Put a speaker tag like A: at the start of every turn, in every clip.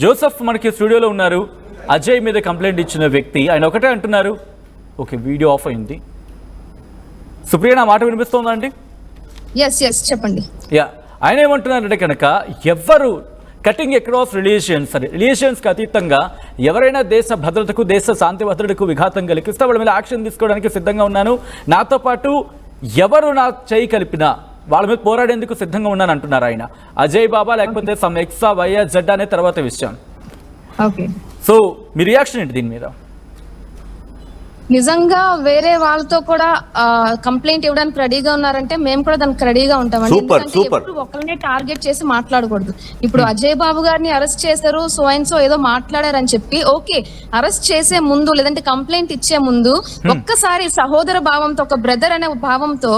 A: Joseph మనకి స్టూడియోలో ఉన్నారు. అజయ్ మీద కంప్లైంట్ ఇచ్చిన వ్యక్తి ఆయన ఒకటే అంటున్నారు. ఓకే, వీడియో ఆఫ్ అయింది. సుప్రియ, నా మాట వినిపిస్తోందా అండి?
B: ఎస్ చెప్పండి.
A: యా, ఆయన ఏమంటున్నారంటే కనుక ఎవరు కటింగ్ అక్రాస్ రిలేషన్స్కి అతీతంగా ఎవరైనా దేశ భద్రతకు, దేశ శాంతి భద్రతకు విఘాతం కలిగిస్తే వాళ్ళ మీద యాక్షన్ తీసుకోవడానికి సిద్ధంగా ఉన్నాను. నాతో పాటు ఎవరు నా చేయి కలిపినా వాళ్ళ మీద పోరాడేందుకు సిద్ధంగా ఉన్నాను అంటున్నారు ఆయన. అజయ్ బాబా లేకపోతే సమ్ ఎక్సా వైఎస్ జెడ్ అనే తర్వాత విషయం.
B: ఓకే,
A: సో మీ రియాక్షన్ ఏంటి దీని మీద?
B: నిజంగా వేరే వాళ్ళతో కూడా కంప్లైంట్ ఇవ్వడానికి రెడీగా ఉన్నారంటే మేము కూడా దానికి రెడీగా ఉంటామండి. ఎప్పుడు ఒకరినే టార్గెట్ చేసి మాట్లాడకూడదు. ఇప్పుడు అజయ్ బాబు గారిని అరెస్ట్ చేశారు, సో అండ్ సో ఏదో మాట్లాడారని చెప్పి ఓకే, అరెస్ట్ చేసే ముందు లేదంటే కంప్లైంట్ ఇచ్చే ముందు ఒక్కసారి సహోదర భావంతో, ఒక బ్రదర్ అనే భావంతో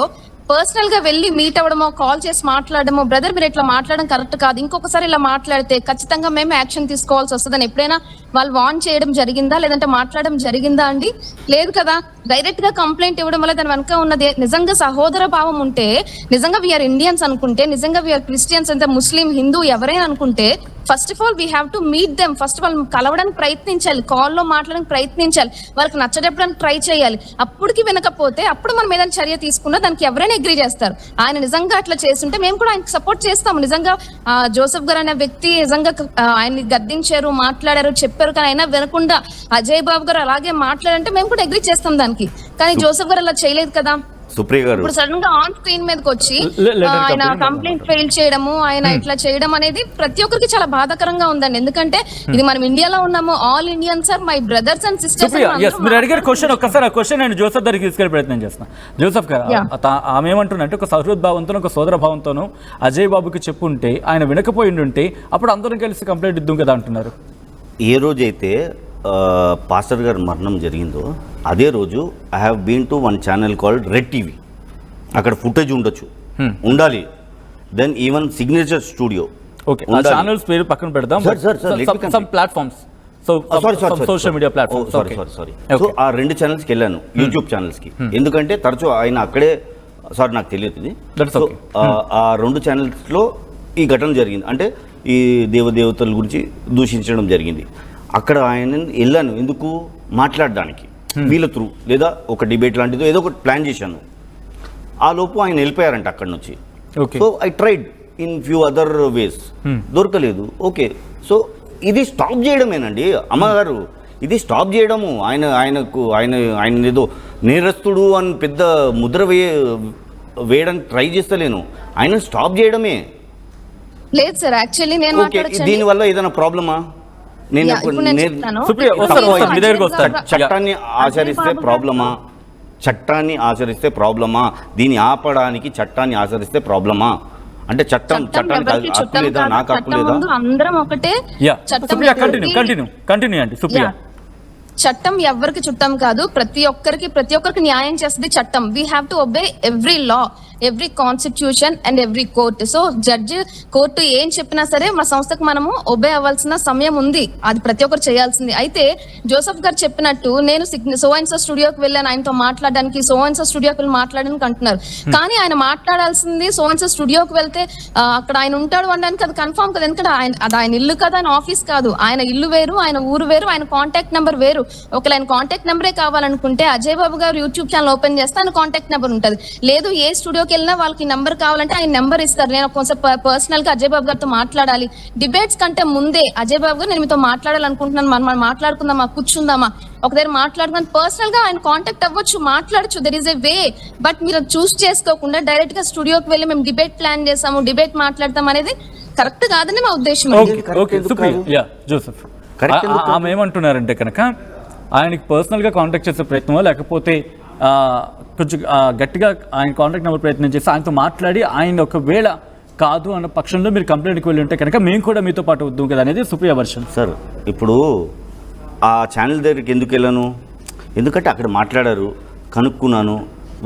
B: పర్సనల్ గా వెళ్ళి మీట్ అవ్వడమో, కాల్ చేసి మాట్లాడడమో, బ్రదర్ మీరు ఇట్లా మాట్లాడడం కరెక్ట్ కాదు, ఇంకొకసారి ఇలా మాట్లాడితే ఖచ్చితంగా మేము యాక్షన్ తీసుకోవాల్సి వస్తుందని ఎప్పుడైనా వాళ్ళు వార్న్ చేయడం జరిగిందా, లేదంటే మాట్లాడడం జరిగిందా అండి? లేదు కదా. డైరెక్ట్ గా కంప్లైంట్ ఇవ్వడం వల్ల దాని వెనక ఉన్నది నిజంగా సహోదర భావం ఉంటే, నిజంగా వీఆర్ ఇండియన్స్ అనుకుంటే, నిజంగా వీఆర్ క్రిస్టియన్స్ అంటే ముస్లిం, హిందూ ఎవరైనా అనుకుంటే first of all we have to meet them. First వాళ్ళు కలవడానికి ప్రయత్నించాలి, కాల్లో మాట్లాడడానికి ప్రయత్నించాలి, వాళ్ళకి నచ్చజెప్పడానికి ట్రై చేయాలి. అప్పటికి వినకపోతే అప్పుడు మనం ఏదైనా చర్య తీసుకున్నా దానికి ఎవరైనా అగ్రీ చేస్తారు. ఆయన నిజంగా అట్లా చేస్తుంటే మేము కూడా ఆయనకి సపోర్ట్ చేస్తాము. నిజంగా జోసెఫ్ గారు అనే వ్యక్తి నిజంగా ఆయన్ని గద్దించారు, మాట్లాడారు, చెప్పారు, కానీ అయినా వినకుండా అజయ్ బాబు గారు అలాగే మాట్లాడంటే మేము కూడా అగ్రీ చేస్తాం దానికి. కానీ జోసెఫ్ గారు అలా చేయలేదు కదా.
C: సుప్రియ గారు
B: ఇప్పుడు సడన్ గా ఆన్ స్క్రీన్ మీదకి వచ్చి ఆయన కంప్లైంట్ ఫెయిల్ చేయడము, ఆయన ఇట్లా చేయడం అనేది ప్రతి ఒక్కరికి చాలా బాధాకరంగా ఉందండి. ఎందుకంటే ఇది మనం ఇండియాలో ఉన్నాము, all Indians are my brothers and sisters.
A: మీరు అడిగారు క్వశ్చన్, ఒక్కసారి ఆ క్వశ్చన్ నేను జోసెఫ్ దగ్గరికి తీసుకెళ్లే ప్రయత్నం చేస్తాను. జోసెఫ్ గారు, ఆమె ఏమంటున్నట్టు ఒక సహృద్భావంతోనూ ఒక సోదర భావంతోనూ అజయ్ బాబుకి చెప్పుంటే ఆయన వినకపోయి ఉంటే అప్పుడు అందరం కలిసి కంప్లైంట్ ఇద్దాం కదా అంటున్నారు.
C: ఏ రోజైతే పాస్టర్ గారి మరణం జరిగిందో అదే రోజు I have been to one channel called Red TV. అక్కడ ఫుటేజ్ ఉండొచ్చు, ఉండాలి. Then even signature studio.
A: Okay, ఆ ఛానల్స్ పేరు పక్కన పెడదాం. Some platforms, social media platforms.
C: Sorry. So ఆ రెండు ఛానల్స్కి వెళ్ళాను, యూట్యూబ్ ఛానల్స్కి. ఎందుకంటే తరచూ ఆయన అక్కడే, సారీ నాకు తెలియదు ఇది. సో ఆ రెండు ఛానల్స్లో ఈ ఘటన జరిగింది. అంటే ఈ దేవదేవతల గురించి దూషించడం జరిగింది. అక్కడ ఆయన వెళ్ళాను ఎందుకు, మాట్లాడడానికి, వీళ్ళ త్రూ లేదా ఒక డిబేట్ లాంటిదో ఏదో ఒకటి ప్లాన్ చేశాను. ఆ లోపు ఆయన వెళ్ళిపోయారంట అక్కడ నుంచి. So I tried in few other ways, దొరకలేదు. ఓకే, సో ఇది స్టాప్ చేయడమేనండి అమ్మగారు, ఇది స్టాప్ చేయడము. ఆయన ఏదో నేరస్తుడు అని పెద్ద ముద్ర వేయడానికి ట్రై చేస్తలేను, ఆయన స్టాప్ చేయడమే.
B: లేదు సార్, యాక్చువల్లీ నేను
C: దీనివల్ల ఏదైనా ప్రాబ్లమా? చట్టాన్ని ఆచరిస్తే ప్రాబ్లమా? చట్టాన్ని ఆచరిస్తే ప్రాబ్లమా? దీన్ని ఆపడానికి చట్టాన్ని ఆచరిస్తే ప్రాబ్లమా? అంటే చట్టానికి హక్కు లేదా, నాకు హక్కు లేదా?
B: అందరం ఒకటే. చట్టం ఎవరికి చుట్టం కాదు, ప్రతి ఒక్కరికి న్యాయం చేస్తుంది చట్టం. We have to obey every law, every constitution and every court. So judge, court ఏం చెప్పినా సరే మా సంస్థకు మనము ఒబే అవ్వాల్సిన సమయం ఉంది, అది ప్రతి ఒక్కరు చేయాల్సింది. అయితే జోసెఫ్ గారు చెప్పినట్టు నేను సో అండ్ సో స్టూడియోకి వెళ్ళాను ఆయనతో మాట్లాడడానికి, సో అండ్ సో స్టూడియోకి వెళ్ళి మాట్లాడడానికి అంటున్నారు. కానీ ఆయన మాట్లాడాల్సింది సో అండ్ సో స్టూడియోకి వెళ్తే అక్కడ ఆయన ఉంటాడు అనడానికి అది కన్ఫర్మ్ కదా. ఎందుకంటే అది ఆయన ఇల్లు కదా, ఆయన ఆఫీస్ కాదు. ఆయన ఇల్లు వేరు, ఆయన ఊరు వేరు, ఆయన కాంటాక్ట్ నెంబర్ వేరు. ఒకవేళ ఆయన కాంటాక్ట్ నెంబరే కావాలనుకుంటే అజయ్ బాబు గారు యూట్యూబ్ ఛానల్ ఓపెన్ చేస్తే ఆయన కాంటాక్ట్ నెంబర్ ఉంటుంది. లేదు ఏ స్టూడియోకి వెళ్ళినా వాళ్ళకి నెంబర్ కావాలంటే ఆయన నెంబర్ ఇస్తారు. నేను కొంచెం పర్సనల్ గా అజయ్ బాబు గారితో మాట్లాడాలి, డిబేట్స్ కంటే ముందే అజయ్ బాబు గారు నేను మీతో మాట్లాడాలనుకుంటున్నాను, మనం మాట్లాడుకుందామా, కూర్చుందామా, ఒక దగ్గర మాట్లాడుకుని పర్సనల్ గా ఆయన కాంటాక్ట్ అవ్వచ్చు, మాట్లాడచ్చు. There is a way. But మీరు చూస్ చేసుకోకుండా డైరెక్ట్ గా స్టూడియోకి వెళ్ళి మేము డిబేట్ ప్లాన్ చేసాము, డిబేట్ మాట్లాడతాం అనేది కరెక్ట్ కాదని మా ఉద్దేశం.
A: ఆమె ఏమంటున్నారంటే కనుక ఆయనకి పర్సనల్గా కాంటాక్ట్ చేసే ప్రయత్నమో లేకపోతే కొంచెం గట్టిగా ఆయన కాంటాక్ట్ నెంబర్ ప్రయత్నం చేసి ఆయనతో మాట్లాడి ఆయన ఒకవేళ కాదు అన్న పక్షంలో మీరు కంప్లైంట్కి వెళ్ళి ఉంటే కనుక మేము కూడా మీతో పాటు వద్దాం కదా అనేది సుప్రియ వర్షన్.
C: సార్ ఇప్పుడు ఆ ఛానల్ దగ్గరికి ఎందుకు వెళ్ళాను, ఎందుకంటే అక్కడ మాట్లాడారు, కనుక్కున్నాను.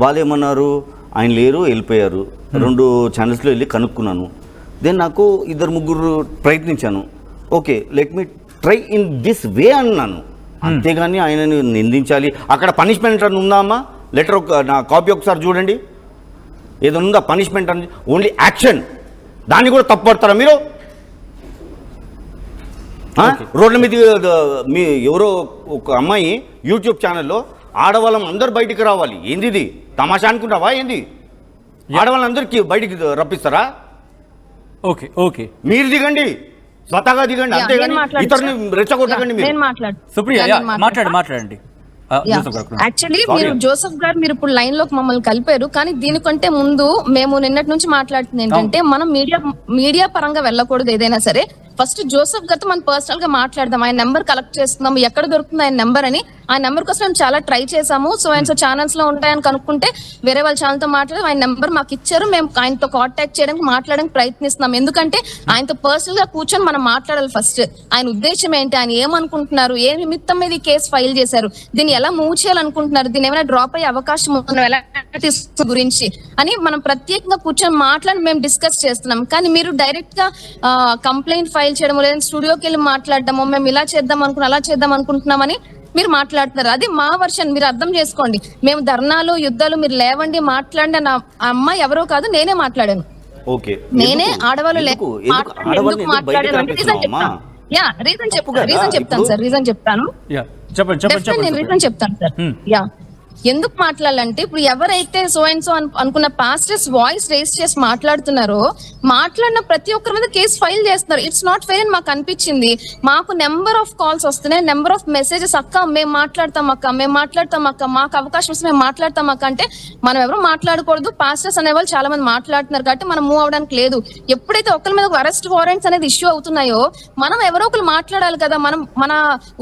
C: వాళ్ళు ఏమన్నారు, ఆయన లేరు, వెళ్ళిపోయారు. రెండు ఛానల్స్లో వెళ్ళి కనుక్కున్నాను. దెన్ నాకు 2-3 ప్రయత్నించాను. Okay, let me try in this way అన్నాను. అంతేగాని ఆయనని నిందించాలి. అక్కడ పనిష్మెంట్ అని ఉందా అమ్మా? లెటర్ నా కాపీ ఒకసారి చూడండి, ఏదైనా ఉందా పనిష్మెంట్ అని? ఓన్లీ యాక్షన్, దాన్ని కూడా తప్పుపడతారా మీరు? రోడ్ల మీద మీ ఎవరో ఒక అమ్మాయి యూట్యూబ్ ఛానల్లో ఆడవాళ్ళం అందరు బయటికి రావాలి, ఏంది ఇది తమాషా అనుకుంటావా ఏంది? ఆడవాళ్ళందరికీ బయటికి రప్పిస్తారా?
A: ఓకే ఓకే,
C: మీరు దిగండి, స్వతహాగా దిగండి, అంతేగాని ఇతరుని రెచ్చగొట్టకండి. మీరు
A: సుప్రియ మాట్లాడండి.
B: యాక్చువల్లీ మీరు జోసెఫ్ గారు మీరు ఇప్పుడు లైన్ లోకి మమ్మల్ని కలిపారు, కానీ దీనికంటే ముందు మేము నిన్నటి నుంచి మాట్లాడుతుంది ఏంటంటే మనం మీడియా పరంగా వెళ్ళకూడదు. ఏదైనా సరే ఫస్ట్ జోసెఫ్ గారితో మనం పర్సనల్ గా మాట్లాడదాం. ఆయన నెంబర్ కలెక్ట్ చేస్తున్నాము, ఎక్కడ దొరుకుతుంది ఆయన నెంబర్ అని. ఆ నెంబర్ కోసం మేము చాలా ట్రై చేసాము. సో ఛానల్స్ లో ఉంటాయని కనుక్కుంటే వేరే వాళ్ళ ఛానల్ తో మాట్లాడి ఆయన నెంబర్ మాకు ఇచ్చారు. మేము ఆయనతో కాంటాక్ట్ చేయడానికి మాట్లాడడానికి ప్రయత్నిస్తున్నాం. ఎందుకంటే ఆయనతో పర్సనల్ గా కూర్చొని మనం మాట్లాడాలి. ఫస్ట్ ఆయన ఉద్దేశం ఏంటి, ఆయన ఏమనుకుంటున్నారు, ఏ నిమిత్తం మీద ఈ కేసు ఫైల్ చేశారు, దీన్ని ఎలా మూవ్ చేయాలనుకుంటున్నారు, దీన్ని ఏమైనా డ్రాప్ అయ్యే అవకాశం గురించి అని మనం ప్రత్యేకంగా కూర్చొని మాట్లాడి మేము డిస్కస్ చేస్తున్నాం. కానీ మీరు డైరెక్ట్ గా కంప్లైంట్ ఫైల్ చేయడమో లేదా స్టూడియోకి వెళ్ళి మాట్లాడడమో, మేము ఇలా చేద్దాం అలా చేద్దాం అనుకుంటున్నామని మీరు మాట్లాడుతున్నారు. అది మా వర్షన్, మీరు అర్థం చేసుకోండి. మేము ధర్నాలు యుద్ధాలు మీరు లేవండి మాట్లాడండి అన్న అమ్మాయి ఎవరో కాదు, నేనే మాట్లాడాను. నేనే ఆడవాళ్ళు మాట్లాడాను. రీజన్ చెప్తాను సార్, రీజన్ చెప్తాను సార్. ఎందుకు మాట్లాడాలంటే ఇప్పుడు ఎవరైతే సో అండ్ సో అనుకున్న పాస్టర్స్ వాయిస్ రేస్ చేసి మాట్లాడుతున్నారో, మాట్లాడిన ప్రతి ఒక్కరి మీద కేసు ఫైల్ చేస్తున్నారు. ఇట్స్ నాట్ ఫెయిర్ అని మాకు అనిపించింది. మాకు నెంబర్ ఆఫ్ కాల్స్ వస్తున్నాయి, నెంబర్ ఆఫ్ మెసేజెస్, అక్క మేము మాట్లాడతాం అక్క, మాకు అవకాశం వస్తే మేము మాట్లాడతాం అక్క అంటే మనం ఎవరు మాట్లాడకూడదు. పాస్టర్స్ అనేవాళ్ళు చాలా మంది మాట్లాడుతున్నారు కాబట్టి మనం మూవ్ అవడానికి లేదు. ఎప్పుడైతే ఒకరి మీద అరెస్ట్ వారెంట్స్ అనేది ఇష్యూ అవుతున్నాయో మనం ఎవరో ఒకరు మాట్లాడాలి కదా. మన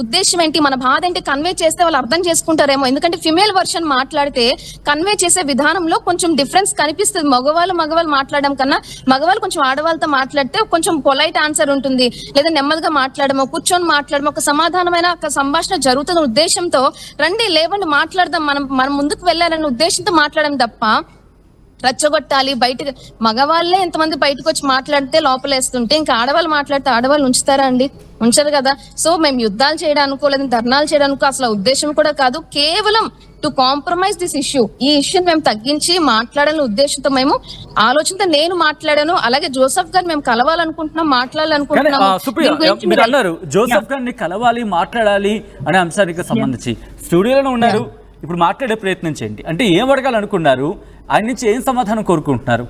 B: ఉద్దేశం ఏంటి, మన బాధ ఏంటి కన్వే చేస్తే వాళ్ళు అర్థం చేసుకుంటారేమో. ఎందుకంటే ఫిమేల్ మాట్లాడితే కన్వే చేసే విధానంలో కొంచెం డిఫరెన్స్ కనిపిస్తుంది. మగవాళ్ళు మాట్లాడడం కన్నా మగవాళ్ళు కొంచెం ఆడవాళ్ళతో మాట్లాడితే కొంచెం పొలైట్ ఆన్సర్ ఉంటుంది, లేదా నెమ్మదిగా మాట్లాడమో కూర్చొని మాట్లాడమో ఒక సమాధానమైన ఒక సంభాషణ జరుగుతున్న ఉద్దేశంతో రండి లేవండి మాట్లాడదాం, మనం ముందుకు వెళ్ళాలనే ఉద్దేశంతో మాట్లాడడం తప్ప రచ్చగొట్టాలి బయటకు. మగవాళ్ళే ఎంతమంది బయటకు వచ్చి మాట్లాడితే లోపలేస్తుంటే ఇంకా ఆడవాళ్ళు మాట్లాడితే ఆడవాళ్ళు ఉంచుతారా అండి? ఉంచరు కదా. సో మేము యుద్ధాలు చేయడానికో లేదా ధర్నాలు చేయడానికో అసలు ఉద్దేశం కూడా కాదు. కేవలం టు కాంప్రమైజ్ దిస్ ఇష్యూ, ఈ ఇష్యూని మేము తగ్గించి మాట్లాడాలని ఉద్దేశంతో మేము ఆలోచనతో నేను మాట్లాడాను. అలాగే జోసెఫ్ గారు మేము కలవాలనుకుంటున్నాం, మాట్లాడాలనుకుంటున్నాం.
A: మీరు అన్నారు జోసెఫ్ గారిని కలవాలి మాట్లాడాలి అనే అంశానికి సంబంధించి స్టూడియోలో ఉన్నారు, ఇప్పుడు మాట్లాడే ప్రయత్నం చేయండి. అంటే ఏం అడగాలనుకున్నారు, ఆయన నుంచి ఏం సమాధానం కోరుకుంటున్నారు?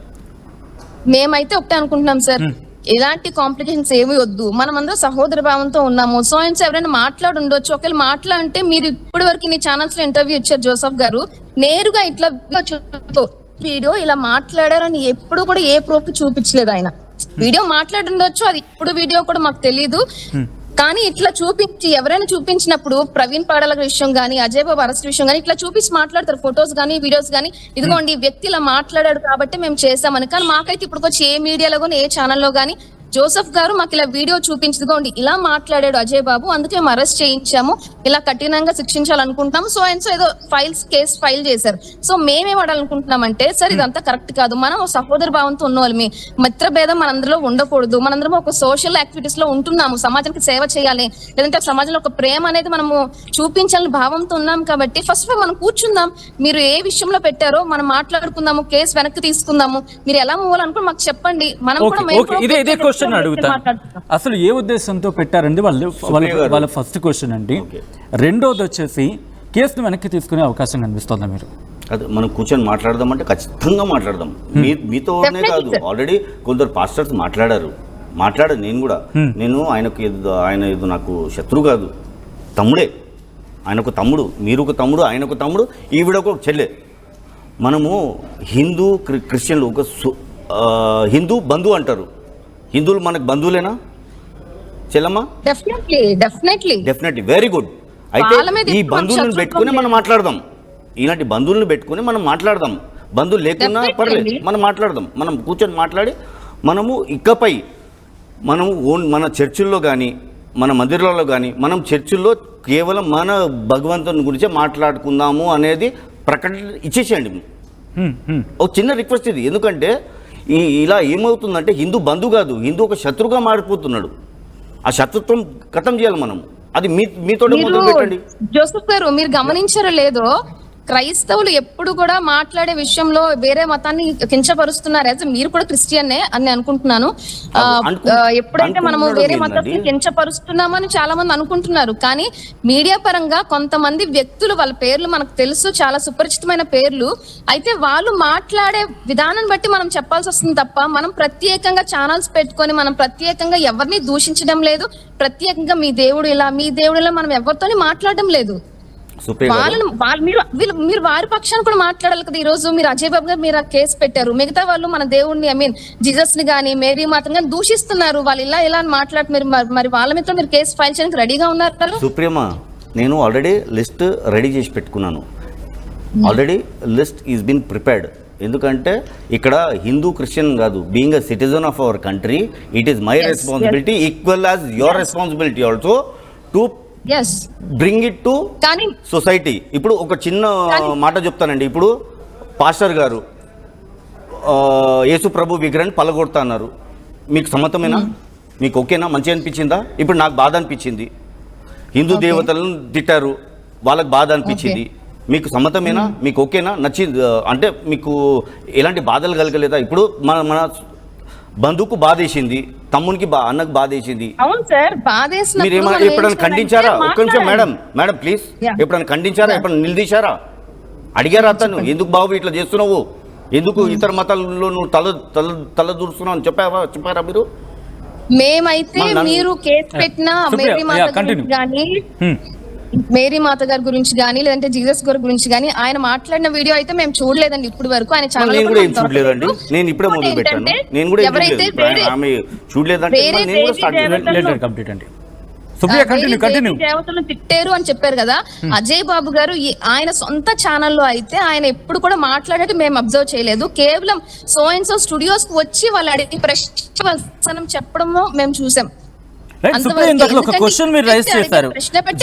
B: మేమైతే ఒకటే అనుకుంటున్నాం సార్, ఎలాంటి కాంప్లికేషన్స్ ఏమి వద్దు, మనం అందరూ సహోదర భావంతో ఉన్నాము. సో అండ్ ఎవరైనా మాట్లాడి ఉండొచ్చు, ఒకవేళ మాట్లాడంటే మీరు ఇప్పటి వరకు నీ ఛానల్స్ లో ఇంటర్వ్యూ ఇచ్చారు జోసెఫ్ గారు, నేరుగా ఇట్లా వీడియో ఇలా మాట్లాడారని ఎప్పుడు కూడా ఏ ప్రూఫ్ చూపించలేదు. ఆయన వీడియో మాట్లాడి ఉండొచ్చు, అది ఇప్పుడు వీడియో కూడా మాకు తెలియదు. కానీ ఇట్లా చూపించి ఎవరైనా చూపించినప్పుడు ప్రవీణ్ పాడల విషయం గానీ అజయ్ బాబు అరెస్ట్ విషయం గానీ ఇట్లా చూపించి మాట్లాడతారు, ఫొటోస్ గానీ వీడియోస్ గానీ, ఇదిగోండి ఈ వ్యక్తి ఇలా మాట్లాడాడు కాబట్టి మేము చేసామని. కానీ మాకైతే ఇప్పుడు వచ్చి ఏ మీడియాలో కానీ ఏ ఛానల్లో గానీ జోసెఫ్ గారు మాకు ఇలా వీడియో చూపించదుకోండి ఇలా మాట్లాడాడు అజయ్ బాబు, అందుకే మేము అరెస్ట్ చేయించాము, ఇలా కఠినంగా శిక్షించాలనుకుంటున్నాం. సో అండ్ సో ఏదో కేసు ఫైల్ చేశారు. సో మేమేం అడాలనుకుంటున్నామంటే సార్ ఇదంతా కరెక్ట్ కాదు, మనం సహోదర భావంతో ఉన్న వాళ్ళమి, మిత్ర భేదం మనందరిలో ఉండకూడదు, మనందరం ఒక సోషల్ యాక్టివిటీస్ లో ఉంటున్నాము, సమాజానికి సేవ చేయాలి, లేదంటే సమాజంలో ఒక ప్రేమ అనేది మనము చూపించాలని భావంతో ఉన్నాం. కాబట్టి ఫస్ట్ మనం కూర్చుందాం, మీరు ఏ విషయంలో పెట్టారో మనం మాట్లాడుకుందాము, కేసు వెనక్కి తీసుకుందాము, మీరు ఎలా మూవ్ అనుకుని మాకు చెప్పండి. మనం కూడా
A: అసలు ఏ ఉద్దేశంతో పెట్టారండి వాళ్ళ ఫస్ట్ క్వశ్చన్ అండి. రెండోది వచ్చేసి కేసును వెనక్కి తీసుకునే అవకాశం కనిపిస్తుందా? మీరు
C: అదే మనం కూర్చొని మాట్లాడదాం అంటే ఖచ్చితంగా మాట్లాడదాం. మీతోనే కాదు, ఆల్రెడీ కొందరు పాస్టర్స్ మాట్లాడారు. నేను ఆయన ఇది నాకు శత్రువు కాదు, తమ్ముడే. ఆయనకు తమ్ముడు, మీరు ఒక తమ్ముడు, ఆయనకు తమ్ముడు, ఈవిడకు చెల్లె. మనము హిందూ క్రిస్టియన్లు ఒక హిందూ బంధువు అంటారు. హిందువులు మనకు బంధువులేనా చెల్లమ్మ? Definitely very good. అయితే ఈ బంధువులను పెట్టుకుని మనం మాట్లాడదాం, ఇలాంటి బంధువులను పెట్టుకుని మనం మాట్లాడదాం. బంధువులు లేకున్నా పర్లేదు, మనం మాట్లాడదాం. మనం కూర్చొని మాట్లాడి మనము ఇకపై మన చర్చిల్లో కానీ మన మందిరాల్లో కానీ మనం చర్చిల్లో కేవలం మన భగవంతుని గురించే మాట్లాడుకుందాము అనేది ప్రకటన ఇచ్చేసేయండి. ఒక చిన్న రిక్వెస్ట్ ఇది. ఎందుకంటే ఇలా ఏమవుతుందంటే హిందూ బంధువు కాదు, హిందూ ఒక శత్రుగా మారిపోతున్నాడు. ఆ శత్రుత్వం ఖతం చేయాలి మనం. అది మీతో మొదలు పెట్టండి.
B: జోసెఫ్ గారు మీరు గమనించారో లేదో, క్రైస్తవులు ఎప్పుడు కూడా మాట్లాడే విషయంలో వేరే మతాన్ని కించపరుస్తున్నారు. అయితే మీరు కూడా క్రిస్టియన్నే అని అనుకుంటున్నాను. ఎప్పుడైతే మనము వేరే మతాన్ని కించపరుస్తున్నామని చాలా మంది అనుకుంటున్నారు, కానీ మీడియా పరంగా కొంతమంది వ్యక్తులు వాళ్ళ పేర్లు మనకు తెలుసు, చాలా సుపరిచితమైన పేర్లు. అయితే వాళ్ళు మాట్లాడే విధానం బట్టి మనం చెప్పాల్సి వస్తుంది తప్ప మనం ప్రత్యేకంగా ఛానల్స్ పెట్టుకొని మనం ప్రత్యేకంగా ఎవరిని దూషించడం లేదు, ప్రత్యేకంగా మీ దేవుడు ఇలా మీ దేవుడు ఇలా మనం ఎవరితోని మాట్లాడడం లేదు. మీరు వారి పక్షాన్ని కూడా మాట్లాడాలి కదా. ఈ రోజు మీరు అజయ్ బాబు గారు మీరు కేసు పెట్టారు, మిగతా వాళ్ళు మన దేవుడిని జీసస్ ని గానీ మేరీ మాతను గానీ దూషిస్తున్నారు. వాళ్ళు ఇలా అని మాట్లాడుతున్నారు, మరి వాళ్ళ మీద మీరు కేసు ఫైల్ చేయడానికి రెడీగా ఉన్నారు?
C: సుప్రియమా, నేను ఆల్రెడీ లిస్ట్ రెడీ చేసి పెట్టుకున్నాను. Already list is been prepared. ఎందుకంటే ఇక్కడ హిందూ క్రిస్టియన్ కాదు, being a citizen of our country, it is my responsibility equal as your responsibility also to bring it to society. ఇప్పుడు ఒక చిన్న మాట చెప్తానండి. ఇప్పుడు పాస్టర్ గారు యేసు ప్రభు విగ్రహాన్ని పలగొడతా అన్నారు. మీకు సమ్మతమేనా? మీకు ఓకేనా? మంచిగా అనిపించిందా? ఇప్పుడు నాకు బాధ అనిపించింది. హిందూ దేవతలను తిట్టారు, వాళ్ళకి బాధ అనిపించింది. మీకు సమ్మతమేనా? మీకు ఓకేనా? నచ్చింది అంటే మీకు ఎలాంటి బాధలు కలగలేదా? ఇప్పుడు మన బంధువుకు బాధేసింది, తమ్మునికి అన్నకు బాధేసింది. మీరు ఎప్పుడైనా ఖండించారా? ఒక్క నిమిషం మేడం ప్లీజ్. ఎప్పుడైనా ఖండించారా? ఎప్పుడైనా నిలదీశారా? అడిగారా అతను ఎందుకు బాబు ఇట్లా చేస్తున్నావు, ఎందుకు ఇతర మతాల్లో నువ్వు తల దూరుస్తున్నావు అని చెప్పారా మీరు?
B: మేమైతే మీరు కేసు పెట్టిన మేరీ మాత గారి గురించి కానీ లేదంటే జీసస్ గారి గురించి కానీ ఆయన మాట్లాడిన వీడియో అయితే మేము చూడలేదండి ఇప్పుడు వరకు. ఆయన ఛానల్ దేవతలను తిట్టారు అని చెప్పారు కదా అజయ్ బాబు గారు. ఆయన సొంత ఛానల్లో అయితే ఆయన ఎప్పుడు కూడా మాట్లాడేది మేము అబ్జర్వ్ చేయలేదు. కేవలం సో అండ్ సో స్టూడియోస్ కు వచ్చి వాళ్ళు అడిగి ప్రశ్న చెప్పడము మేము చూసాం.
A: ఒక క్వశ్చన్ మీరు రైజ్ చేశారు,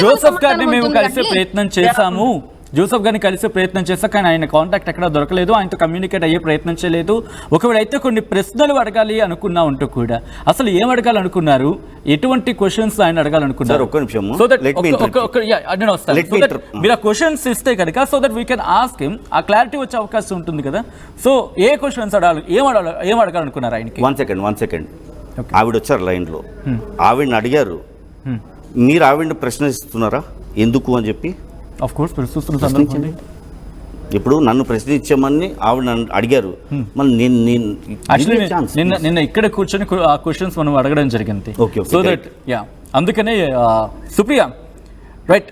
A: జోసెఫ్ గారిని మేము కలిసే ప్రయత్నం చేశాము, జోసెఫ్ గారిని కలిసే ప్రయత్నం చేశాం కానీ ఆయన కాంటాక్ట్ ఎక్కడ దొరకలేదు, ఆయనతో కమ్యూనికేట్ అయ్యే ప్రయత్నం చేయలేదు. ఒకవేళ అయితే కొన్ని ప్రశ్నలు అడగాలి అనుకున్నా ఉంటూ కూడా అసలు ఏం అడగాలనుకున్నారు, ఎటువంటి క్వశ్చన్స్ ఆయన అడగాలనుకున్నారు? మీరు ఆ క్వశ్చన్స్ ఇస్తే కనుక so that we can ask him, ఆ క్లారిటీ వచ్చే అవకాశం ఉంటుంది కదా. సో ఏ క్వశ్చన్స్ అడగాలి, ఏం అడగాలనుకున్నారు ఆయనకి?
C: వన్ సెకండ్ ఆవిడ వచ్చారు లైన్లో, ఆవిడని అడిగారు, మీరు ఆవిడని ప్రశ్నిస్తున్నారా ఎందుకు అని చెప్పి? ఇప్పుడు నన్ను ప్రశ్నించమని ఆవిడ నన్ను అడిగారు, మళ్ళీ
A: నిన్న ఇక్కడ కూర్చొని ఆ క్వశ్చన్స్ మనం అడగడం జరిగింది. సో దట్ అందుకనే సుప్రియ రైట్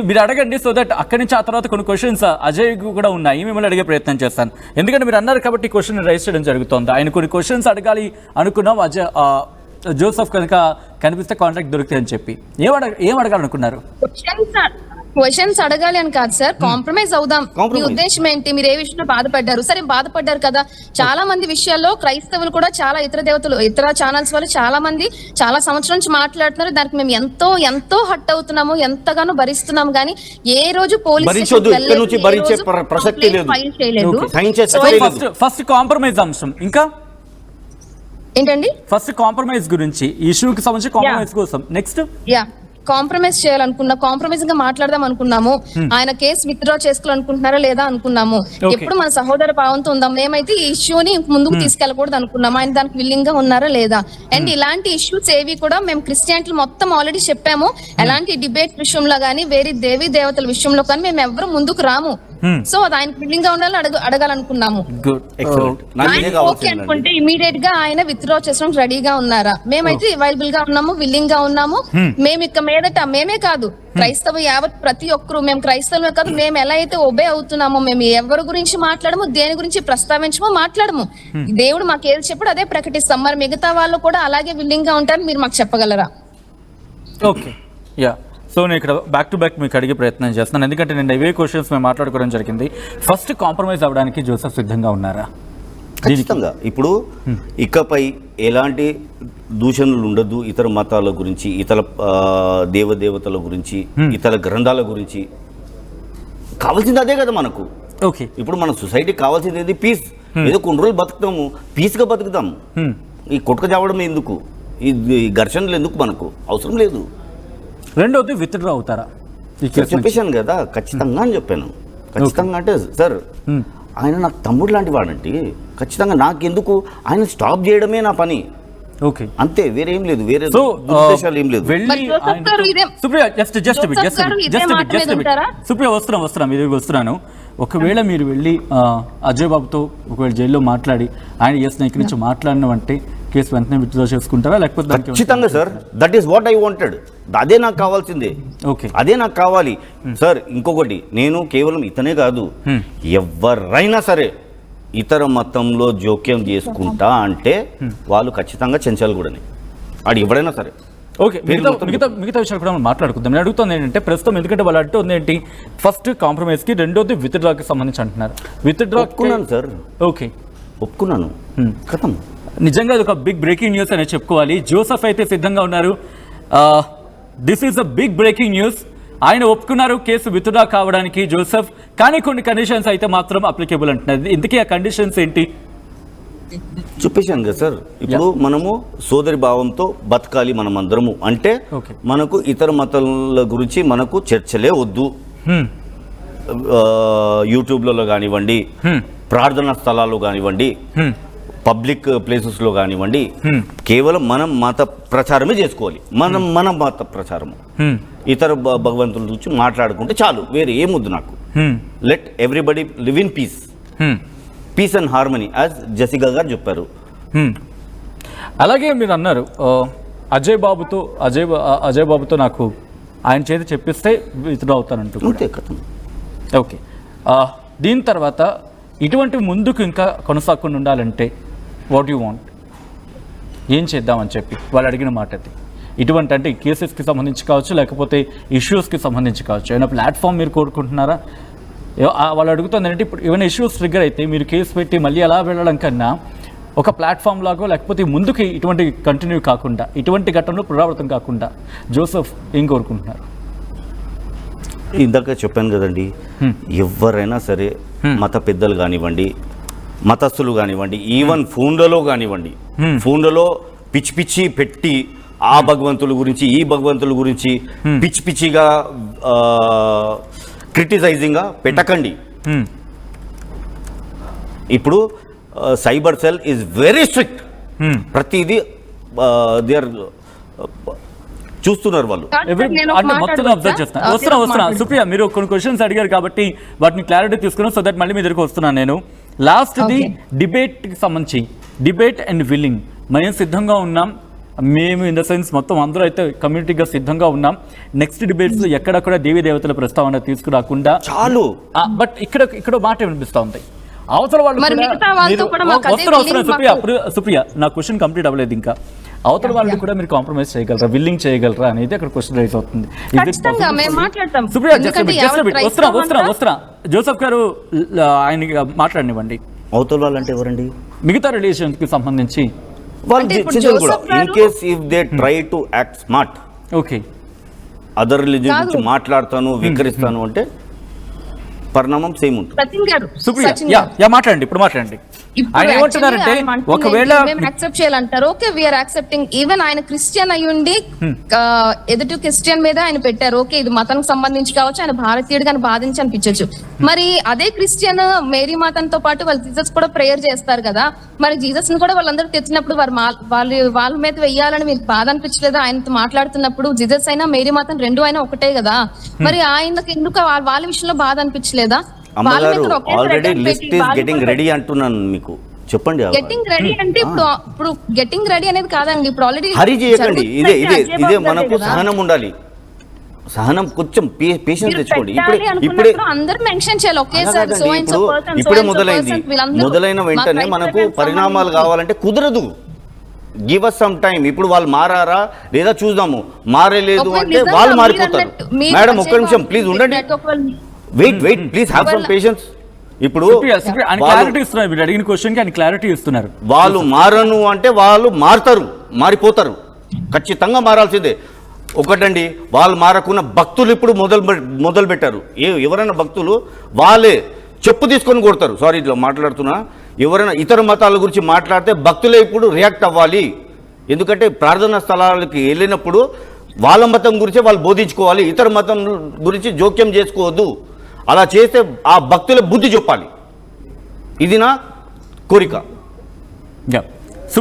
A: మీరు అడగండి, సో దట్ అక్కడి నుంచి ఆ తర్వాత కొన్ని క్వశ్చన్స్ అజయ్ కూడా ఉన్నాయి, మిమ్మల్ని అడిగే ప్రయత్నం చేస్తాను. ఎందుకంటే మీరు అన్నారు కాబట్టి క్వశ్చన్ రైజ్ చేయడం జరుగుతుంది. ఆయన కొన్ని క్వశ్చన్స్ అడగాలి అనుకున్నాం, జోసెఫ్ కనుక కనిపిస్తే కాంటాక్ట్ దొరుకుతాయి అని చెప్పి. ఏం అడగాలనుకున్నారు?
B: క్వశ్చన్స్ అడగాలి అని కాదు సార్, కాంప్రమైజ్ అవుదాం. మీ ఉద్దేశం ఏంటి? మీరు ఏ విషయంలో బాధపడ్డారు? సరే బాధపడ్డారు కదా, చాలా మంది విషయాల్లో క్రైస్తవులు కూడా చాలా ఇతర ఛానల్స్ వాళ్ళు చాలా మంది చాలా సంవత్సరం నుంచి మాట్లాడుతున్నారు. దానికి మేము ఎంతో హట్ అవుతున్నాము, ఎంతగానో భరిస్తున్నాము, కానీ ఏ రోజు పోలీస్ ఫైల్ చేయలేదు.
A: ఫస్ట్ కాంప్రమైజ్ అంశం ఇంకా
B: ఏంటండి?
A: ఫస్ట్ కాంప్రమైజ్ గురించి, ఇష్యూకి సంబంధించి కాంప్రమైజ్ కోసం నెక్స్ట్
B: కాంప్రమైజ్ చేయాలనుకున్నా, కాంప్రమైజ్ గా మాట్లాడదాం అనుకున్నాము. ఆయన కేసు విత్డ్రా చేసుకోవాలనుకుంటున్నారా లేదా అనుకున్నాము. ఎప్పుడు మన సహోదర భావంతో ఉందాం. మేమైతే ఈ ఇష్యూని ముందుకు తీసుకెళ్ళకూడదు అనుకున్నాము. ఆయన దానికి విల్లింగ్ గా ఉన్నారా లేదా? అండ్ ఇలాంటి ఇష్యూస్ ఏవి కూడా మేము క్రిస్టియానిటీ మొత్తం ఆల్రెడీ చెప్పాము. ఎలాంటి డిబేట్ విషయంలో కానీ వేరే దేవీ దేవతల విషయంలో కానీ మేము ఎవరు ముందుకు రాము. సో అది ఆయనకు విల్లింగ్ గా ఉండాలని అడగాలనుకున్నాము. ఓకే అనుకుంటే ఇమీడియట్ గా ఆయన విత్డ్రా చేసుకోవడానికి రెడీగా ఉన్నారా? మేమైతే అవైలబుల్ గా ఉన్నాము, విల్లింగ్ గా ఉన్నాము. మేము ఇక మీదట మేమే కాదు క్రైస్తవ యావత్ ప్రతి ఒక్కరు, మేము క్రైస్తవులే కాదు, మేము ఎలా అయితే ఒబే అవుతున్నామో, మేము ఎవరి గురించి మాట్లాడము, దేని గురించి ప్రస్తావించమో మాట్లాడము. దేవుడు మాకు ఏది చెప్పాడు అదే ప్రకటిస్తాం. మరి మిగతా వాళ్ళు కూడా అలాగే విల్లింగ్ గా ఉంటారని మీరు మాకు చెప్పగలరా?
A: ఓకే సో నేను ఇక్కడ బ్యాక్ టు బ్యాక్ మీకు అడిగే ప్రయత్నం చేస్తున్నాను, ఎందుకంటే నేను ఇవే క్వశ్చన్స్ మేము మాట్లాడుకోవడం జరిగింది. ఫస్ట్ కాంప్రమైజ్ అవ్వడానికి జోసెఫ్ సిద్ధంగా ఉన్నారా?
C: ఖచ్చితంగా. ఇప్పుడు ఇకపై ఎలాంటి దూషణలు ఉండదు, ఇతర మతాల గురించి, ఇతర దేవదేవతల గురించి, ఇతర గ్రంథాల గురించి. కావాల్సింది అదే కదా మనకు.
A: ఓకే,
C: ఇప్పుడు మన సొసైటీకి కావాల్సింది ఏది? పీస్. ఏదో కొన్ని రోజులు బతుకుతాము, పీస్గా బతుకుతాం. ఈ కొట్టుక చావడం ఎందుకు? ఈ ఘర్షణలు ఎందుకు? మనకు అవసరం లేదు.
A: రెండోది విత్డ్రా అవుతారా? ఈ కేసు నుంచి?
C: చెప్పేశాను కదా ఖచ్చితంగా అని చెప్పాను. ఖచ్చితంగా అంటే సార్ ఆయన నాకు తమ్ముడు లాంటి వాడంటే ఖచ్చితంగా నాకెందుకు ఆయన స్టాప్ చేయడమే నా పని.
A: ఓకే,
C: అంతే, వేరే ఏం లేదు, వేరే
A: సో
C: ఉద్దేశాలు ఏం లేదు.
B: మరి జోసెఫ్ గారు ఇదే-
A: సుప్రియ జస్ట్
B: జోసెఫ్ గారు ఇదే మాట మీద ఉంటారా?
A: సుప్రియ వస్తున్నాం ఇది వస్తున్నాను. ఒకవేళ మీరు వెళ్ళి అజయ్ బాబుతో ఒకవేళ జైల్లో మాట్లాడి ఆయన ఎస్ ఇక్కడి నుంచి మాట్లాడినామంటే కేసు వెంటనే విత్డ్రా చేసుకుంటారా, లేకపోతే దానికి
C: ఖచ్చితంగా sir, that is what I wanted. అదే నాకు కావాల్సిందే,
A: ఓకే
C: అదే నాకు కావాలి సార్. ఇంకొకటి, నేను కేవలం ఇతనే కాదు, ఎవరైనా సరే ఇతర మతంలో జోక్యం చేసుకుంటా అంటే వాళ్ళు ఖచ్చితంగా చెంచాలగూడని, ఆడు ఎవడైనా సరే.
A: ఓకే, మిగతా విషయాలు కూడా మనం మాట్లాడుకుందాం. నేను అడుగుతుంది ఏంటంటే ప్రస్తుతం, ఎందుకంటే వాళ్ళు అంటుంది ఏంటి, ఫస్ట్ కాంప్రమైజ్కి, రెండోది విత్డ్రాకి సంబంధించి అంటున్నారు. విత్డ్రా
C: ఒప్పుకున్నాను సార్,
A: ఓకే
C: ఒప్పుకున్నాను, కథం.
A: నిజంగా అది ఒక బిగ్ బ్రేకింగ్ న్యూస్ అనేది చెప్పుకోవాలి. జోసెఫ్ అయితే సిద్ధంగా ఉన్నారు. This is a big breaking news. ఆయన ఒప్పుకున్నారు కేసు విత్డ్రా కావడానికి జోసెఫ్, కానీ కొన్ని కండిషన్స్ అయితే మాత్రం అప్లికేబుల్ అంటున్నారు. ఇందుకే ఆ కండిషన్స్ ఏంటి?
C: చెప్పేశాను కదా సార్, ఇప్పుడు మనము సోదరి భావంతో బతకాలి మనం అందరము అంటే
A: Okay.
C: మనకు ఇతర మతాల గురించి మనకు చర్చలే వద్దు. యూట్యూబ్లలో కానివ్వండి, ప్రార్థనా స్థలాల్లో కానివ్వండి, పబ్లిక్ ప్లేసెస్లో కానివ్వండి, కేవలం మనం మత ప్రచారమే చేసుకోవాలి. మన మత ప్రచారము, ఇతర భగవంతుల గురించి మాట్లాడుకుంటే చాలు, వేరే ఏమొద్దు నాకు. Let everybody live in peace, peace and harmony, as Jessica గారు చెప్పారు.
A: అలాగే మీరు అన్నారు అజయ్ బాబుతో నాకు ఆయన చేతి చెప్పిస్తే విత్డ్రా అవుతానంటూ కూడా.
C: అంతే కథం.
A: ఓకే, దీని తర్వాత ఇటువంటి ముందుకు ఇంకా కొనసాగకుండా ఉండాలంటే వాట్ యు వాంట్, ఏం చేద్దామని చెప్పి వాళ్ళు అడిగిన మాట అది. ఇటువంటి అంటే కేసెస్కి సంబంధించి కావచ్చు, లేకపోతే ఇష్యూస్కి సంబంధించి కావచ్చు, ఏమైనా ప్లాట్ఫామ్ మీరు కోరుకుంటున్నారా? వాళ్ళు అడుగుతుంది ఏంటంటే, ఇప్పుడు ఏమైనా ఇష్యూస్ ట్రిగ్గర్ అయితే మీరు కేసు పెట్టి మళ్ళీ అలా వెళ్ళడం కన్నా ఒక ప్లాట్ఫామ్ లాగో, లేకపోతే ముందుకి ఇటువంటి కంటిన్యూ కాకుండా, ఇటువంటి ఘటనలు పునరావృతం కాకుండా జోసెఫ్ ఏం కోరుకుంటున్నారు?
C: ఇందాక చెప్పాను కదండి, ఎవరైనా సరే మత పెద్దలు కానివ్వండి, మతస్థులు కానివ్వండి, ఈవెన్ ఫోన్లలో కానివ్వండి, ఫోన్లలో పిచ్చి పిచ్చి పెట్టి ఆ భగవంతుల గురించి ఈ భగవంతుల గురించి పిచ్చి పిచ్చిగా క్రిటిసైజింగ్గా పెట్టకండి. ఇప్పుడు cyber cell is very strict. ప్రతిదీ దే ఆర్ చూస్తున్నారు వాళ్ళు.
A: అంటే మొత్తం అబ్జర్వ్ చేస్తాను. వస్తున్నా సుప్రియ, మీరు కొన్ని క్వశ్చన్స్ అడిగారు కాబట్టి వాటిని క్లారిటీ తీసుకున్నాం. సో దట్ మళ్ళీ మీ దగ్గరికి వస్తున్నాను నేను. లాస్ట్ది డిబేట్కి సంబంధించి, డిబేట్ అండ్ విల్లింగ్, మేము సిద్ధంగా ఉన్నాం. మేము ఇన్ ద సెన్స్ మొత్తం అందరూ అయితే కమ్యూనిటీగా సిద్ధంగా ఉన్నాం. నెక్స్ట్ డిబేట్స్లో ఎక్కడక్కడ దేవీ దేవతల ప్రస్తావన తీసుకురాకుండా
C: చాలు.
A: బట్ ఇక్కడ మాట వినిపిస్తూ ఉంది. అవతల వాళ్ళు సుప్రియ, నా క్వశ్చన్ కంప్లీట్ అవ్వలేదు ఇంకా. అవతల వాళ్ళు కూడా మీరు కాంప్రమైజ్ చేయగలరా, విల్లింగ్ చేయగలరా అనేది అక్కడ క్వశ్చన్ రైజ్ అవుతుంది. సుప్రియ, వస్తున్నా. జోసెఫ్ గారు ఆయన మాట్లాడనివ్వండి.
C: అవతల వాళ్ళు అంటే ఎవరండి?
A: మిగతా రిలేషన్స్ కి సంబంధించి
C: వాళ్ళు కూడా in case if they try to act smart,
A: okay,
C: other religion గురించి మాట్లాడతాను, వికరిస్తాను అంటే పరిణామం సేమ్ ఉంటుంది.
A: సుప్రియ మాట్లాడండి, ఇప్పుడు మాట్లాడండి. ఆయన ఏమంటున్నారంటే ఒకవేళ
B: యాక్సెప్ట్ చేయాలంటారు. Okay, we are accepting. ఈవెన్ ఆయన క్రిస్టియన్ అయ్యుండి ఎదుటి క్రిస్టియన్ మీద ఆయన పెట్టారు. ఓకే, ఇది మతానికి సంబంధించి కావచ్చు, ఆయన భారతీయుడిగా బాధించి అనిపించవచ్చు. మరి అదే క్రిస్టియన్ మేరీ మాతంతో పాటు వాళ్ళు జీసస్ కూడా ప్రేయర్ చేస్తారు కదా, మరి జీసస్ ని కూడా వాళ్ళందరూ తెచ్చినప్పుడు వాళ్ళ మీద వెయ్యాలని మీకు బాధ అనిపించలేదా? ఆయనతో మాట్లాడుతున్నప్పుడు జీసస్ అయినా మేరీ మాతం రెండు అయినా ఒకటే కదా, మరి ఆయనకి ఎందుకు వాళ్ళ విషయంలో బాధ అనిపించలేదా?
C: Already list is getting ready అంటున్నాను మీకు, చెప్పండి.
B: గెటింగ్ రెడీ అంటే ఇప్పుడు గెటింగ్ రెడీ అనేది కాదండి, ఇప్పుడు ఆల్రెడీ
C: హరి చేయకండి. ఇదే మనకు సహనం ఉండాలి. సహనం, కొంచెం పేషెన్స్ తెచ్చుకోండి. ఇప్పుడే
B: అందరూ మెన్షన్ చేయాలి ఒకేసారి.
C: ఇప్పుడే మొదలైన వెంటనే మనకు పరిణామాలు కావాలంటే కుదరదు. Give us some time. ఇప్పుడు వాళ్ళు మారారా లేదా చూద్దాము. మారలేదు అంటే వాళ్ళు మారిపోతారు. మేడం ఒక్క నిమిషం ప్లీజ్ ఉండండి. Wait please have some patience. ఇప్పుడు
A: అడిగిన క్వశ్చన్ కి ఆయన క్లారిటీ ఇస్తున్నారు.
C: వాళ్ళు మారను అంటే వాళ్ళు మారిపోతారు, ఖచ్చితంగా మారాల్సిందే. ఒకటండి, వాళ్ళు మారకున్న భక్తులు ఇప్పుడు మొదలు పెట్టారు. ఎవరైనా భక్తులు వాళ్ళే చెప్పు తీసుకొని కొడతారు. సారీ, ఇట్లా మాట్లాడుతున్నా. ఎవరైనా ఇతర మతాల గురించి మాట్లాడితే భక్తులే ఇప్పుడు రియాక్ట్ అవ్వాలి. ఎందుకంటే ప్రార్థనా స్థలాలకి వెళ్ళినప్పుడు వాళ్ళ మతం గురించి వాళ్ళు బోధించుకోవాలి, ఇతర మతం గురించి జోక్యం చేసుకోవద్దు. అలా చేస్తే ఆ భక్తుల బుద్ధి చెప్పాలి. ఇది నా కోరిక.